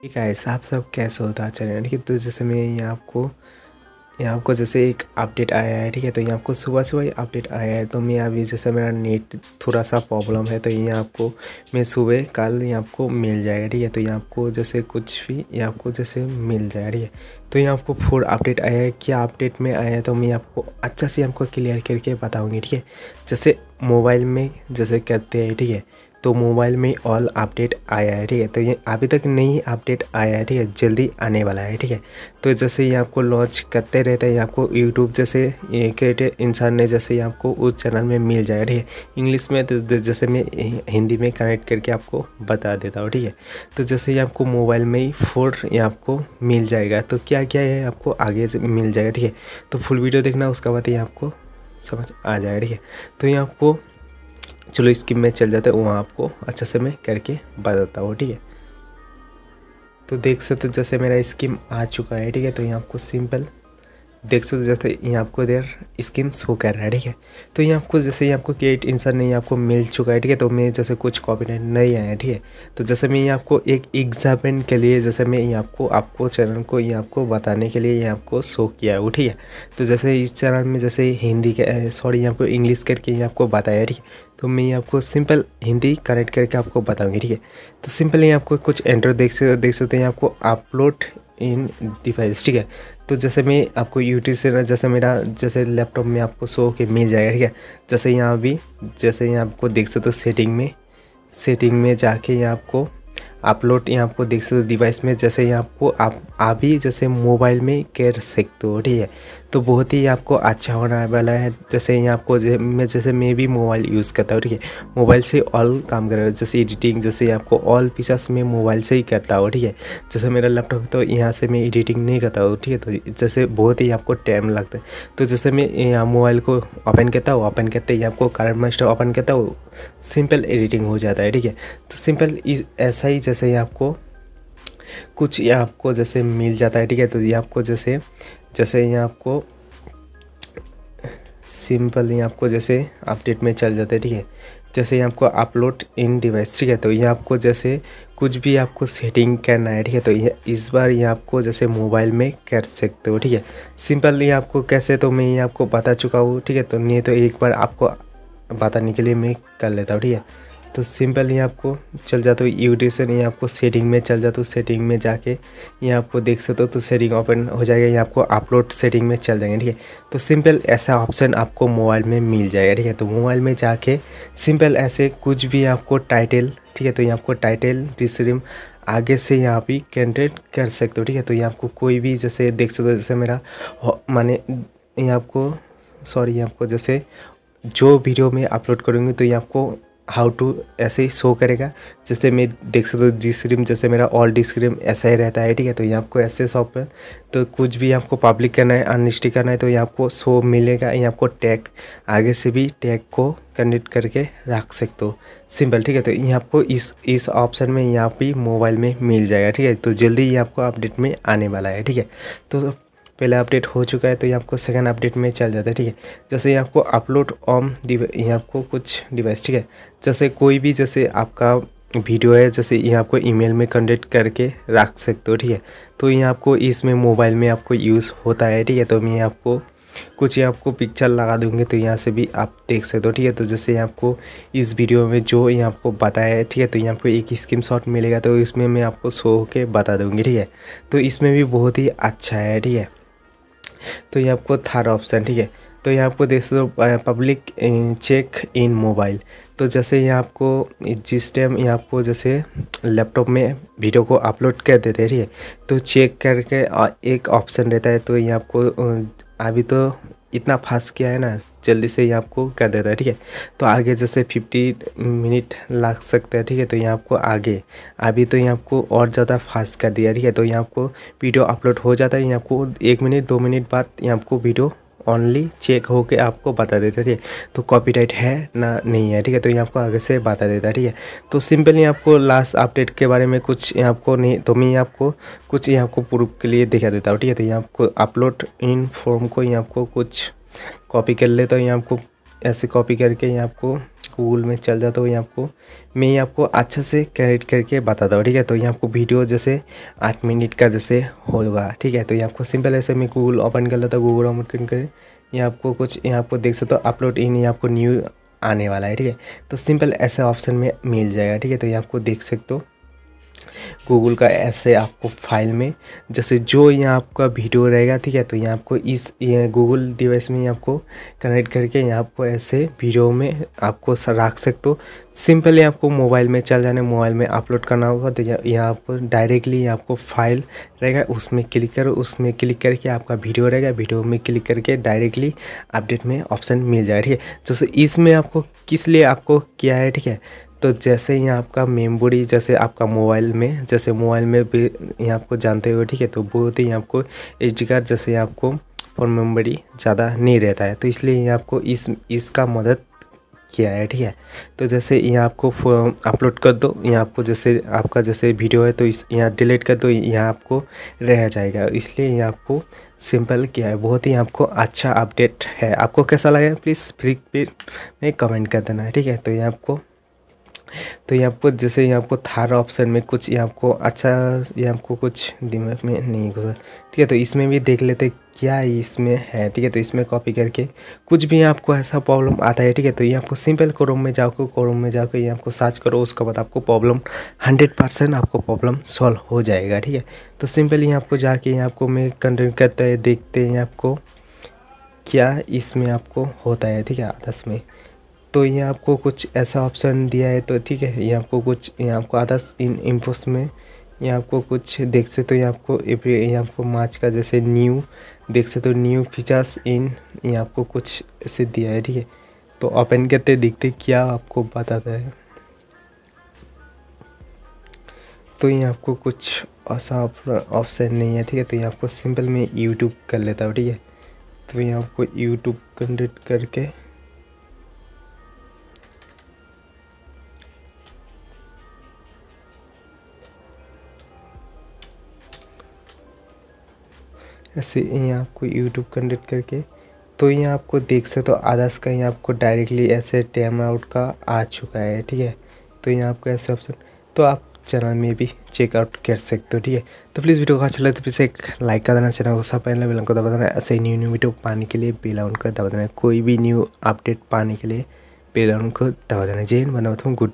ठीक है साहब सब कैसे होता चलेगा। ठीक है, तो जैसे मैं यहाँ आपको जैसे एक अपडेट आया है। ठीक है, तो यहाँ आपको सुबह सुबह ही अपडेट आया है। तो मैं अभी जैसे मेरा नेट थोड़ा सा प्रॉब्लम है, तो यहाँ आपको मैं सुबह कल यहाँ आपको मिल जाएगा। ठीक है, तो यहाँ आपको जैसे कुछ भी यहाँ आपको जैसे मिल जाएगा। ठीक है, तो यहाँ आपको फुल अपडेट आया है। क्या अपडेट में आया है तो मैं आपको अच्छा से आपको क्लियर करके बताऊँगी। ठीक है, जैसे मोबाइल में जैसे कहते हैं। ठीक है, तो मोबाइल में ऑल अपडेट आया है। ठीक है, तो ये अभी तक नई अपडेट आया है। ठीक है, जल्दी आने वाला है। ठीक है, तो जैसे ये आपको लॉन्च करते रहते हैं, आपको यूट्यूब जैसे क्रिएटेड इंसान ने जैसे आपको उस चैनल में मिल जाएगा। ठीक है, इंग्लिश में तो जैसे मैं हिंदी में कनेक्ट करके आपको बता देता हूँ। ठीक है, तो जैसे ये आपको मोबाइल में ही ये आपको मिल जाएगा। तो क्या क्या है आपको आगे से मिल जाएगा। ठीक है, तो फुल वीडियो देखना, उसके बाद ये आपको समझ आ जाएगा। ठीक है, तो ये आपको चलो स्कीम में चल जाते हैं, वहाँ आपको अच्छा से मैं करके बताता हूँ। ठीक है, तो देख सकते हो जैसे मेरा स्कीम आ चुका है। ठीक है, तो यहाँ आपको सिंपल देख सकते हो जैसे यहाँ आपको इधर स्कीम शो कर रहा है। ठीक है, तो ये आपको जैसे यहाँ आपको क्रिएट इंसान नहीं आपको मिल चुका है। ठीक है, तो मैं जैसे कुछ कॉपीराइट नहीं आया। ठीक है, तो जैसे मैं ये आपको एक एग्जाम्पल के लिए जैसे मैं ये आपको चैनल को ये आपको बताने के लिए ये आपको शो किया है। ठीक है, तो जैसे इस चैनल में जैसे हिंदी के सॉरी यहाँ आपको इंग्लिश करके ये आपको बताया। ठीक है, तो मैं आपको सिंपल हिंदी कनेक्ट करके आपको बताऊंगी। ठीक है, तो सिंपल ये आपको कुछ एंटर देख सकते हैं आपको अपलोड इन डिवाइस। ठीक है, तो जैसे मैं आपको यूट्यूब से ना जैसे मेरा जैसे लैपटॉप में आपको शो के मिल जाएगा। ठीक है, जैसे यहाँ भी जैसे यहाँ आपको देख सकते हो सेटिंग में जाके यहाँ आपको अपलोड यहाँ आपको देख सकते हो डिवाइस में, जैसे यहाँ आपको आप अभी जैसे मोबाइल में कर सकते हो। ठीक है, तो बहुत ही आपको अच्छा होने वाला है। जैसे यहाँ आपको जैसे मैं भी मोबाइल यूज़ करता हूँ। ठीक है, मोबाइल से ऑल काम कर रहा है, जैसे एडिटिंग जैसे आपको ऑल फीचर्स में मोबाइल से ही करता हूँ। ठीक है, जैसे मेरा लैपटॉप तो यहाँ से मैं एडिटिंग नहीं करता हूँ। ठीक है, तो जैसे बहुत ही आपको टाइम लगता है। तो जैसे मैं यहाँ मोबाइल को ओपन करता हूँ, ओपन करते ही आपको कर्व मास्टर ओपन करता हूँ, सिंपल एडिटिंग हो जाता है। ठीक है, तो सिंपल ऐसा ही जैसे ये आपको कुछ ये आपको जैसे मिल जाता है। ठीक है, तो ये आपको जैसे ये आपको सिंपल ये आपको जैसे अपडेट में चल जाता है। ठीक है, जैसे ये आपको अपलोड इन डिवाइस। ठीक है, तो ये आपको जैसे कुछ भी आपको सेटिंग करना है। ठीक है, तो ये इस बार ये आपको जैसे मोबाइल में कर सकते हो। ठीक है, सिंपल ये आपको कैसे तो मैं ये आपको बता चुका हूँ। ठीक है, तो नहीं तो एक बार आपको बताने के लिए मैं कर लेता हूँ। ठीक है, तो सिंपल ये आपको चल जाता हो यूट्यूब से ये आपको सेटिंग में चल जाता हो, सेटिंग में जाके ये आपको देख सकते हो, तो सेटिंग ओपन हो जाएगा, ये आपको अपलोड सेटिंग में चल जाएंगे। ठीक है, तो सिंपल ऐसा ऑप्शन आपको मोबाइल में मिल जाएगा। ठीक है, तो मोबाइल में जाके सिंपल ऐसे कुछ भी आपको टाइटल। ठीक है, तो ये आपको टाइटल डिस्क्रिप्शन आगे से यहाँ भी कैंडिडेट कर सकते हो। ठीक है, तो ये आपको कोई भी जैसे देख सकते हो, जैसे मेरा माने ये आपको ये आपको जैसे जो वीडियो में अपलोड करूँगी तो ये आपको हाउ टू ऐसे ही शो करेगा। जैसे मैं देख सकते हो डिस्क्रिप्शन जैसे मेरा ऑल डिस्क्रिप्शन ऐसा ही रहता है। ठीक है, तो ये आपको ऐसे शॉप है, तो कुछ भी आपको पब्लिक करना है अनलिस्टेड करना है तो ये आपको शो मिलेगा। ये आपको टैग आगे से भी टैग को कनेक्ट करके रख सकते हो सिंपल। ठीक है, तो ये आपको इस ऑप्शन में यहाँ पे मोबाइल में मिल जाएगा। ठीक है, तो जल्दी ये आपको अपडेट में आने वाला है। ठीक है, तो पहला अपडेट हो चुका है, तो ये आपको सेकंड अपडेट में चल जाता है। ठीक है, जैसे ये आपको अपलोड ऑन ये आपको कुछ डिवाइस। ठीक है, जैसे कोई भी जैसे आपका वीडियो है जैसे ये आपको ईमेल में कंडक्ट करके रख सकते हो। ठीक है, तो ये आपको इसमें मोबाइल में आपको यूज़ होता है। ठीक है, तो मैं आपको कुछ ये आपको पिक्चर लगा दूंगे, तो यहाँ से भी आप देख सकते हो। ठीक है, तो जैसे ये आपको इस वीडियो में जो ये आपको बताया है। ठीक है, तो यहाँ आपको एक स्क्रीनशॉट मिलेगा, तो इसमें मैं आपको शो होके बता दूँगी। ठीक है, तो इसमें भी बहुत ही अच्छा है। ठीक है, तो ये आपको थर्ड ऑप्शन। ठीक है, तो यहाँ आपको देख सकते हो पब्लिक चेक इन मोबाइल। तो जैसे ये आपको जिस टाइम ये आपको जैसे लैपटॉप में वीडियो को अपलोड कर देते हैं। ठीक है, तो चेक करके एक ऑप्शन रहता है, तो ये आपको अभी तो इतना फास्ट किया है ना, जल्दी से ये आपको कर देता है। ठीक है, तो आगे जैसे 50 मिनट लग सकता है। ठीक है, तो यहाँ आपको आगे अभी तो यहाँ आपको और ज़्यादा फास्ट कर दिया। ठीक है, तो यहाँ आपको वीडियो अपलोड हो जाता है, यहाँ आपको 1 मिनट 2 मिनट बाद यहाँ आपको वीडियो ओनली चेक होके आपको बता देता है। ठीक है, तो कॉपीराइट है ना नहीं है। ठीक है, तो ये आपको आगे से बता देता है। ठीक है, तो सिंपली आपको लास्ट अपडेट के बारे में कुछ यहाँ आपको नहीं, तो मैं आपको कुछ यहाँ आपको प्रूफ के लिए दिखा देता हूँ। ठीक है, तो यहाँ आपको अपलोड इन फॉर्म को यहाँ आपको कुछ कॉपी कर ले, तो यहाँ आपको ऐसे कॉपी करके यहाँ आपको गूगल में चल जाता हूँ, मैं आपको अच्छा से क्रिएट करके बताता हूँ, ठीक है। तो ये आपको वीडियो जैसे 8 मिनट का जैसे होगा, ठीक है। तो ये आपको सिंपल ऐसे मैं गूगल ओपन कर लेता हूँ। गूगल ओपन कर ये आपको कुछ यहाँ आपको देख सकते हो अपलोड इन, ये आपको न्यू आने वाला है, ठीक है। तो सिंपल ऐसे ऑप्शन में मिल जाएगा, ठीक है। तो ये आपको देख सकते हो गूगल का ऐसे आपको फाइल में जैसे जो यहाँ आपका वीडियो रहेगा, ठीक है। तो यहाँ आपको इस ये गूगल डिवाइस में आपको कनेक्ट करके यहाँ आपको ऐसे वीडियो में आपको रख सकते हो। सिंपली आपको मोबाइल में चल जाने, मोबाइल में अपलोड करना होगा। तो यहाँ आपको डायरेक्टली आपको फाइल रहेगा, उसमें क्लिक करो, उसमें क्लिक करके आपका वीडियो रहेगा, वीडियो में क्लिक करके डायरेक्टली अपडेट में ऑप्शन मिल जाएगा, ठीक है। जैसे इसमें आपको किस लिए आपको किया है, ठीक है। तो जैसे यहाँ आपका मेमोरी जैसे आपका मोबाइल में भी यहाँ आपको जानते हो, ठीक है। तो बहुत ही आपको एचडी कार्ड जैसे आपको फॉर मेमोरी ज़्यादा नहीं रहता है, तो इसलिए यहाँ आपको इसका मदद किया है, ठीक है। तो जैसे यहाँ आपको अपलोड कर दो, यहाँ आपको जैसे आपका जैसे वीडियो है तो इस यहाँ डिलीट कर दो, यहाँ आपको रह जाएगा, इसलिए यहाँ आपको सिंपल किया है। बहुत ही आपको अच्छा अपडेट है। आपको कैसा लगा प्लीज़ फ्री में कमेंट कर देना है, ठीक है। तो ये आपको जैसे ये आपको थार ऑप्शन में कुछ ये आपको अच्छा ये आपको कुछ दिमाग में नहीं घुसा, ठीक है। तो इसमें भी देख लेते क्या इसमें है, ठीक है। तो इसमें कॉपी करके कुछ भी आपको ऐसा प्रॉब्लम आता है, ठीक है। तो ये आपको सिंपल क्रोम में जाकर ये आपको सर्च करो, उसके बाद आपको प्रॉब्लम 100% आपको प्रॉब्लम सॉल्व हो जाएगा, ठीक है। तो सिंपल यहाँ आपको जाके यहाँ आपको मैं कंटिन्यू करता है, देखते हैं आपको क्या इसमें आपको होता है, ठीक है। आदर्श में तो ये आपको कुछ ऐसा ऑप्शन दिया है, तो ठीक है। ये आपको कुछ यहाँ आपको आदर्श इन इम्पोस में ये आपको कुछ देख सकते हो, ये आपको मार्च का जैसे न्यू देख सकते हो, न्यू फीचर्स इन ये आपको कुछ ऐसे दिया है, ठीक है। तो ओपन करते देखते क्या आपको बताता है। तो ये आपको कुछ ऐसा ऑप्शन नहीं है, ठीक है। तो ये आपको सिंपल में यूट्यूब कर लेता हूँ, ठीक है। तो ये आपको यूट्यूब कनेक्ट करके ऐसे यहाँ आपको यूट्यूब कनेक्ट करके तो यहाँ आपको देख सकते हो आदर्श का यहाँ आपको डायरेक्टली ऐसे टाइम आउट का आ चुका है, ठीक है। तो यहाँ आपको ऐसे ऑप्शन तो आप चैनल में भी चेकआउट कर सकते हो, ठीक है। तो प्लीज़ वीडियो को अच्छा लगे तो प्लीज़ एक लाइक कर देना, चैनल को सब्सक्राइब बेल को दबा देना। ऐसे न्यू वीडियो पाने के लिए बेल आइकन को दबा देना, कोई भी न्यू अपडेट पाने के लिए बेल आइकन को दबा देना। जय हिंद, वंदे मातरम, गुड